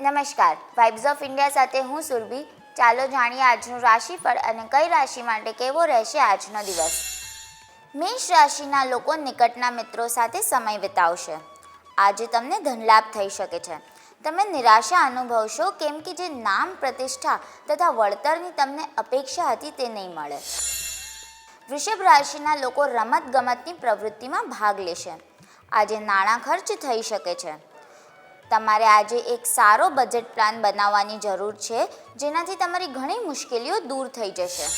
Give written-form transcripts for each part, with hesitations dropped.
નમસ્કાર, vibes of India સાથે હું સુરભી. ચાલો જાણીએ આજનું રાશિફળ અને કઈ રાશિ માટે કેવો રહેશે આજનો દિવસ. મેષ રાશિના લોકો નિકટના મિત્રો સાથે સમય વિતાવશે. આજે તમને ધનલાભ થઈ શકે છે. તમે નિરાશા અનુભવશો કેમ કે જે નામ, પ્રતિષ્ઠા તથા વળતરની તમને અપેક્ષા હતી તે નહીં મળે. વૃષભ રાશિના લોકો રમતગમતની પ્રવૃત્તિમાં ભાગ લેશે. આજે નાણાં ખર્ચ થઈ શકે છે. તમારે આજે એક સારો બજેટ પ્લાન બનાવવાની જરૂર છે, જેનાથી તમારી ઘણી મુશ્કેલીઓ દૂર થઈ જશે.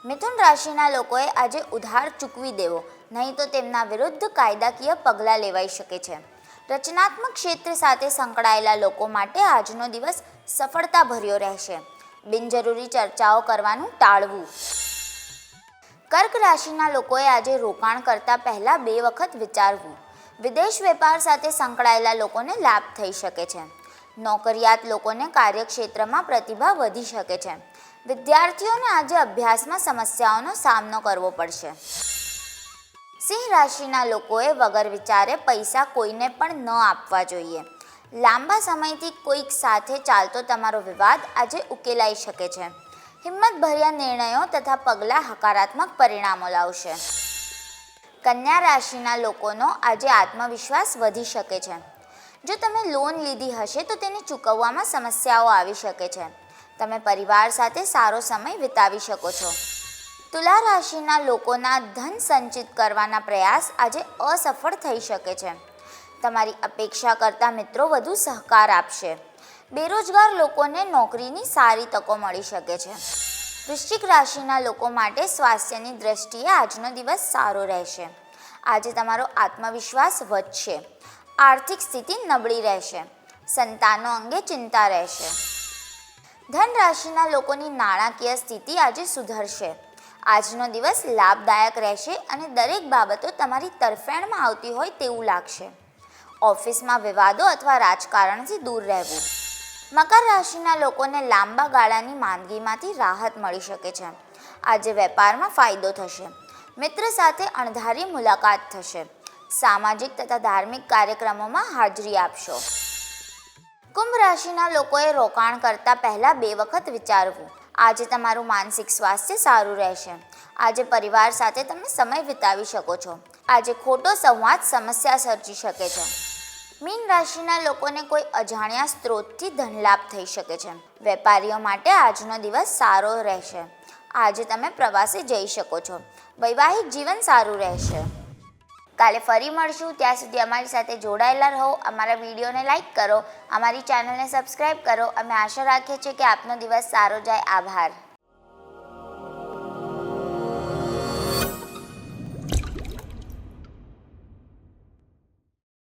મિથુન રાશિના લોકોએ આજે ઉધાર ચૂકવી દેવો, નહીં તો તેમના વિરુદ્ધ કાયદાકીય પગલાં લેવાઈ શકે છે. રચનાત્મક ક્ષેત્ર સાથે સંકળાયેલા લોકો માટે આજનો દિવસ સફળતાભર્યો રહેશે. બિનજરૂરી ચર્ચાઓ કરવાનું ટાળવું. કર્ક રાશિના લોકોએ આજે રોકાણ કરતા પહેલા 2 વખત વિચારવું. વિદેશ વેપાર સાથે સંકળાયેલા લોકોને લાભ થઈ શકે છે. નોકરિયાત લોકોને કાર્યક્ષેત્રમાં પ્રતિભા વધી શકે છે. વિદ્યાર્થીઓને આજે અભ્યાસમાં સમસ્યાઓનો સામનો કરવો પડશે. સિંહ રાશિના લોકોએ વગર વિચારે પૈસા કોઈને પણ ન આપવા જોઈએ. લાંબા સમયથી કોઈક સાથે ચાલતો તમારો વિવાદ આજે ઉકેલાઈ શકે છે. હિંમતભર્યા નિર્ણયો તથા પગલાં હકારાત્મક પરિણામો લાવશે. કન્યા રાશિના લોકોનો આજે આત્મવિશ્વાસ વધી શકે છે. જો તમે લોન લીધી હશે તો તેને ચૂકવવામાં સમસ્યાઓ આવી શકે છે. તમે પરિવાર સાથે સારો સમય વિતાવી શકો છો. તુલા રાશિના લોકોના ધન સંચિત કરવાના પ્રયાસ આજે અસફળ થઈ શકે છે. તમારી અપેક્ષા કરતાં મિત્રો વધુ સહકાર આપશે. બેરોજગાર લોકોને નોકરીની સારી તકો મળી શકે છે. વૃશ્ચિક રાશિના લોકો માટે સ્વાસ્થ્યની દ્રષ્ટિએ આજનો દિવસ સારો રહેશે. આજે તમારો આત્મવિશ્વાસ વધશે. આર્થિક સ્થિતિ નબળી રહેશે. સંતાનો અંગે ચિંતા રહેશે. ધન રાશિના લોકોની નાણાકીય સ્થિતિ આજે સુધરશે. આજનો દિવસ લાભદાયક રહેશે અને દરેક બાબતો તમારી તરફેણમાં આવતી હોય તેવું લાગશે. ઓફિસમાં વિવાદો અથવા રાજકારણથી દૂર રહેવું. મકર રાશિના લોકોને લાંબા ગાળાની માંદગીમાંથી રાહત મળી શકે છે. આજે વેપારમાં ફાયદો થશે. મિત્ર સાથે અણધારી મુલાકાત થશે. સામાજિક તથા ધાર્મિક કાર્યક્રમોમાં હાજરી આપશો. કુંભ રાશિના લોકોએ રોકાણ કરતા પહેલા 2 વખત વિચારવું. આજે તમારું માનસિક સ્વાસ્થ્ય સારું રહેશે. આજે પરિવાર સાથે તમે સમય વિતાવી શકો છો. આજે ખોટો સંવાદ સમસ્યા સર્જી શકે છે. મીન રાશિના લોકોને કોઈ અજાણ્યા સ્ત્રોતથી ધનલાભ થઈ શકે છે. વેપારીઓ માટે આજનો દિવસ સારો રહેશે. આજે તમે પ્રવાસે જઈ શકો છો. વૈવાહિક જીવન સારું રહેશે. કાલે ફરી મળશું. ત્યાં સુધી અમારી સાથે જોડાયેલા રહો. અમારા વિડીયોને લાઈક કરો, અમારી ચેનલને સબસ્ક્રાઈબ કરો. અમે આશા રાખીએ છીએ કે આપનો દિવસ સારો જાય. આભાર.